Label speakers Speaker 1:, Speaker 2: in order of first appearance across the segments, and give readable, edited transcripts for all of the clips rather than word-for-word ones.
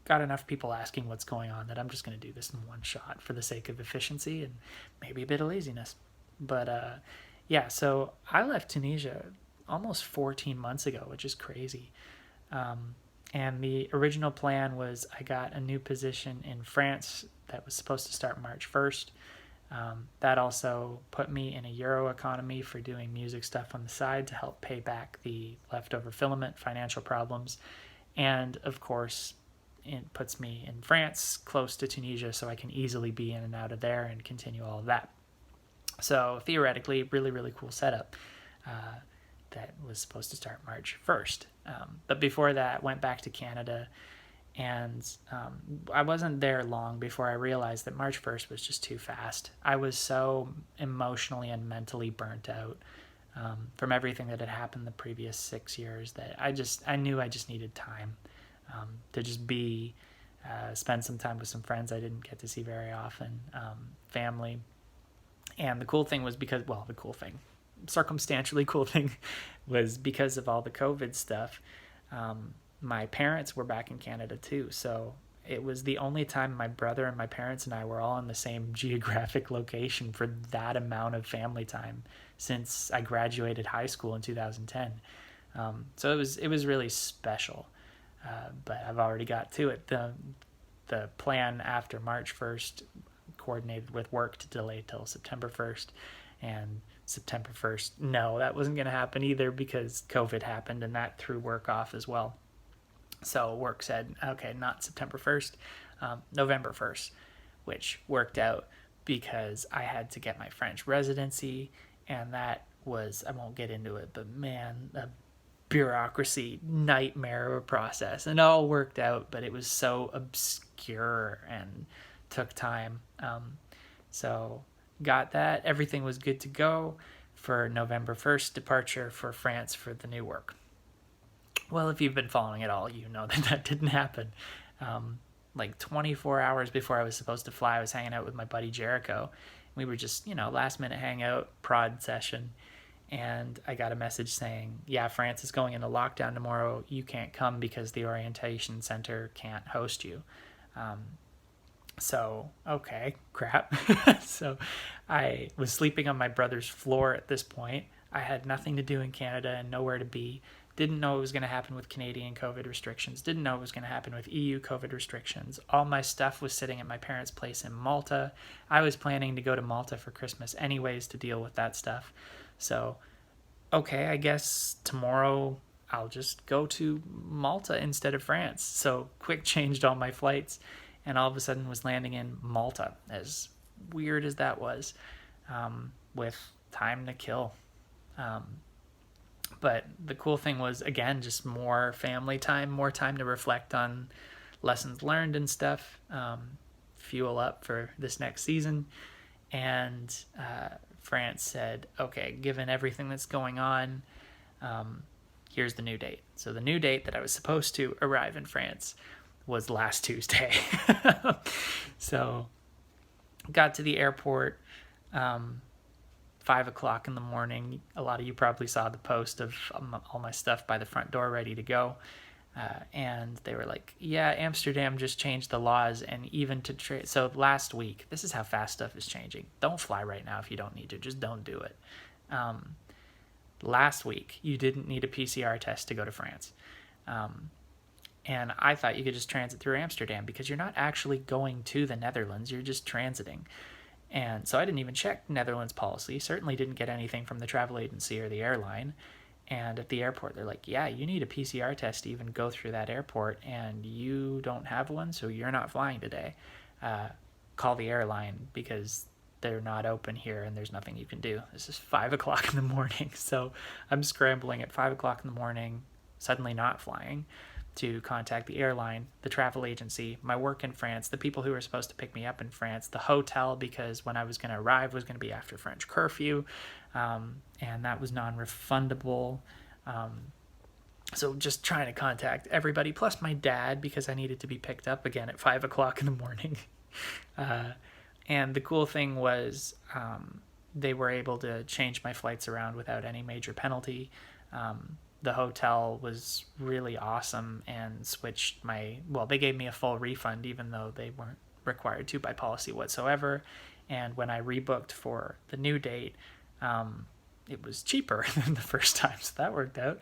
Speaker 1: got enough people asking what's going on that I'm just going to do this in one shot for the sake of efficiency and maybe a bit of laziness. But yeah, so I left Tunisia almost 14 months ago, which is crazy. Um, and the original plan was I got a new position in France that was supposed to start March 1st. That also put me in a Euro economy for doing music stuff on the side to help pay back the leftover filament financial problems. And of course, it puts me in France, close to Tunisia, so I can easily be in and out of there and continue all of that. So theoretically, really, really cool setup that was supposed to start March 1st. But before that, went back to Canada, and I wasn't there long before I realized that March 1st was just too fast. I was so emotionally and mentally burnt out from everything that had happened the previous 6 years that I knew I just needed time to just be, spend some time with some friends I didn't get to see very often, family. And the cool thing was the cool thing, circumstantially cool thing, was because of all the COVID stuff. My parents were back in Canada too, so it was the only time my brother and my parents and I were all in the same geographic location for that amount of family time since I graduated high school in 2010. So it was really special. But I've already got to it. The plan after March 1st coordinated with work to delay till September 1st, and September 1st, no, that wasn't going to happen either because COVID happened and that threw work off as well. So work said, okay, not September 1st, November 1st, which worked out because I had to get my French residency, and that was, I won't get into it, but man, a bureaucracy nightmare of a process. And it all worked out, but it was so obscure and took time. So got that. Everything was good to go for November 1st departure for France for the new work. Well, if you've been following it all, you know that that didn't happen. Like 24 hours before I was supposed to fly, I was hanging out with my buddy Jericho. We were just, last minute hangout, prod session. And I got a message saying, yeah, France is going into lockdown tomorrow. You can't come because the orientation center can't host you. So, okay, crap. So I was sleeping on my brother's floor at this point. I had nothing to do in Canada and nowhere to be. Didn't know what was going to happen with Canadian COVID restrictions. Didn't know what was going to happen with EU COVID restrictions. All my stuff was sitting at my parents' place in Malta. I was planning to go to Malta for Christmas anyways to deal with that stuff. So, okay, I guess tomorrow I'll just go to Malta instead of France. So, quick changed all my flights and all of a sudden was landing in Malta, as weird as that was, with time to kill. But the cool thing was, again, just more family time, more time to reflect on lessons learned and stuff, fuel up for this next season. And France said, okay, given everything that's going on, here's the new date. So the new date that I was supposed to arrive in France was last Tuesday. So got to the airport, 5 o'clock in the morning. A lot of you probably saw the post of all my stuff by the front door ready to go. And they were like, yeah, Amsterdam just changed the laws, and even to so last week, this is how fast stuff is changing. Don't fly right now if you don't need to. Just don't do it. Last week, you didn't need a PCR test to go to France. And I thought you could just transit through Amsterdam because you're not actually going to the Netherlands. You're just transiting. And so I didn't even check Netherlands policy. Certainly didn't get anything from the travel agency or the airline. And at the airport, they're like, yeah, you need a PCR test to even go through that airport, and you don't have one, so you're not flying today. Call the airline because they're not open here and there's nothing you can do. This is 5 o'clock in the morning. So I'm scrambling at 5 o'clock in the morning, suddenly not flying, to contact the airline, the travel agency, my work in France, the people who were supposed to pick me up in France, the hotel, because when I was going to arrive was going to be after French curfew, and that was non-refundable. So just trying to contact everybody, plus my dad, because I needed to be picked up again at 5 o'clock in the morning. And the cool thing was they were able to change my flights around without any major penalty. the hotel was really awesome and switched they gave me a full refund even though they weren't required to by policy whatsoever. And when I rebooked for the new date, it was cheaper than the first time, so that worked out.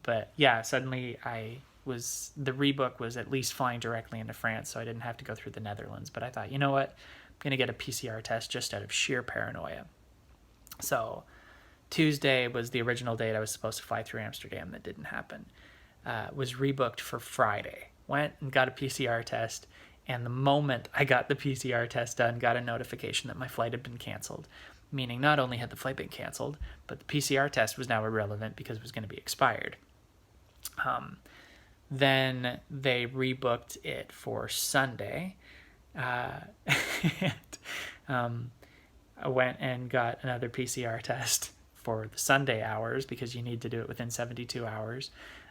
Speaker 1: But yeah, suddenly the rebook was at least flying directly into France, so I didn't have to go through the Netherlands. But I thought, you know what, I'm going to get a PCR test just out of sheer paranoia. So Tuesday was the original date I was supposed to fly through Amsterdam. That didn't happen. Was rebooked for Friday. Went and got a PCR test, and the moment I got the PCR test done, got a notification that my flight had been canceled. Meaning not only had the flight been canceled, but the PCR test was now irrelevant because it was going to be expired. Then they rebooked it for Sunday. And, I went and got another PCR test for the Sunday hours because you need to do it within 72 hours.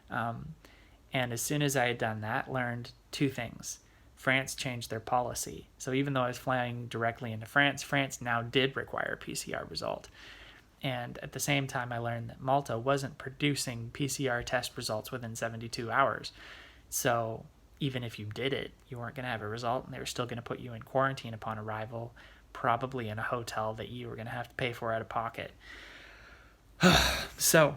Speaker 1: And as soon as I had done that, learned two things. France changed their policy. So even though I was flying directly into France, France now did require a PCR result. And at the same time, I learned that Malta wasn't producing PCR test results within 72 hours. So even if you did it, you weren't going to have a result, and they were still going to put you in quarantine upon arrival, probably in a hotel that you were going to have to pay for out of pocket. So,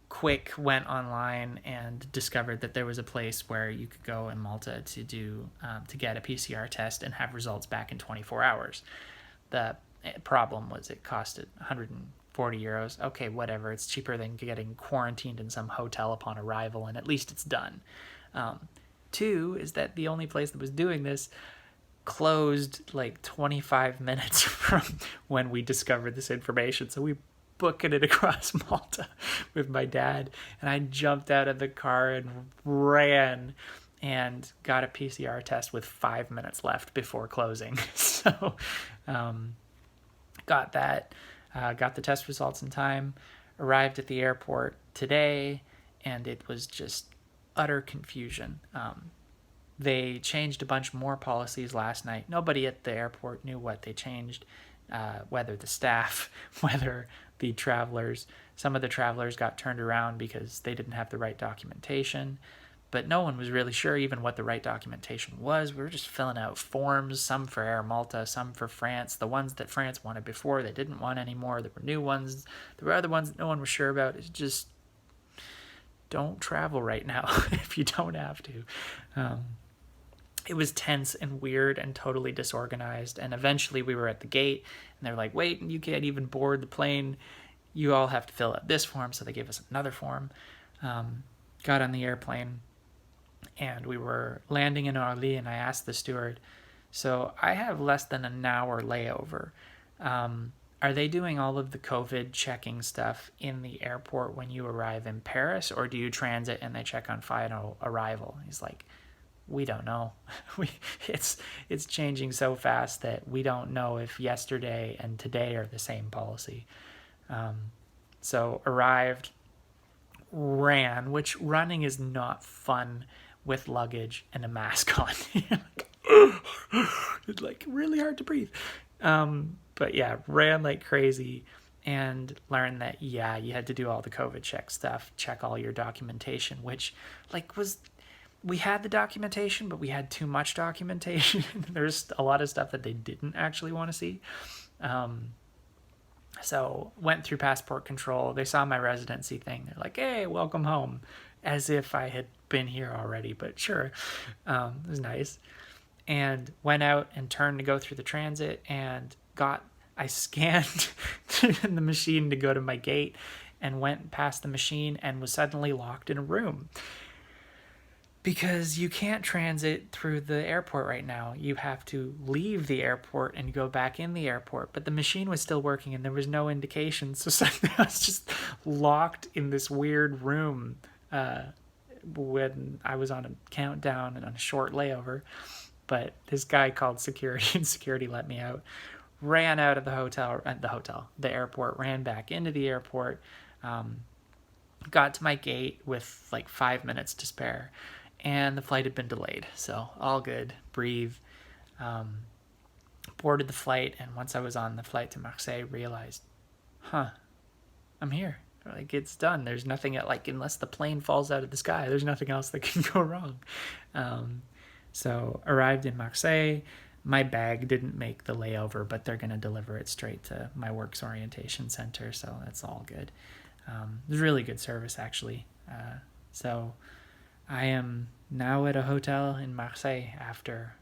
Speaker 1: quick went online and discovered that there was a place where you could go in Malta to do to get a PCR test and have results back in 24 hours. The problem was it costed 140 euros. Okay, whatever. It's cheaper than getting quarantined in some hotel upon arrival, and at least it's done. Two is that the only place that was doing this closed like 25 minutes from when we discovered this information. So we booking it across Malta with my dad, and I jumped out of the car and ran and got a PCR test with 5 minutes left before closing. So got that, got the test results in time, arrived at the airport today, and it was just utter confusion. They changed a bunch more policies last night. Nobody at the airport knew what they changed, whether the staff, whether the travelers. Some of the travelers got turned around because they didn't have the right documentation, but no one was really sure even what the right documentation was. We were just filling out forms, some for Air Malta, some for France. The ones that France wanted before, they didn't want anymore. There were new ones. There were other ones that no one was sure about. It's just, don't travel right now if you don't have to. It was tense and weird and totally disorganized. And eventually we were at the gate, and they're like, wait, you can't even board the plane. You all have to fill out this form. So they gave us another form. Got on the airplane, and we were landing in Orly, and I asked the steward, so I have less than an hour layover. Are they doing all of the COVID checking stuff in the airport when you arrive in Paris, or do you transit and they check on final arrival? He's like, we don't know. It's changing so fast that we don't know if yesterday and today are the same policy. So arrived, ran, which running is not fun with luggage and a mask on. It's like really hard to breathe. But yeah, ran like crazy and learned that, yeah, you had to do all the COVID check stuff, check all your documentation, which we had the documentation, but we had too much documentation. There's a lot of stuff that they didn't actually want to see. So went through passport control. They saw my residency thing. They're like, hey, welcome home. As if I had been here already, but sure. It was nice. And went out and turned to go through the transit, and I scanned the machine to go to my gate and went past the machine and was suddenly locked in a room. Because you can't transit through the airport right now. You have to leave the airport and go back in the airport. But the machine was still working and there was no indication. So suddenly I was just locked in this weird room when I was on a countdown and on a short layover. But this guy called security, and security let me out. Ran out of the airport, ran back into the airport. Got to my gate with like 5 minutes to spare. And the flight had been delayed, so all good, breathe. Boarded the flight, and once I was on the flight to Marseille, realized, I'm here. Like, it's done. There's nothing like, unless the plane falls out of the sky, there's nothing else that can go wrong. Um, so arrived in Marseille. My bag didn't make the layover, but they're gonna deliver it straight to my works orientation center, so that's all good. It was really good service, actually. So I am now at a hotel in Marseille after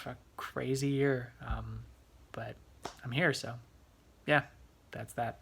Speaker 1: a crazy year, but I'm here, so yeah, that's that.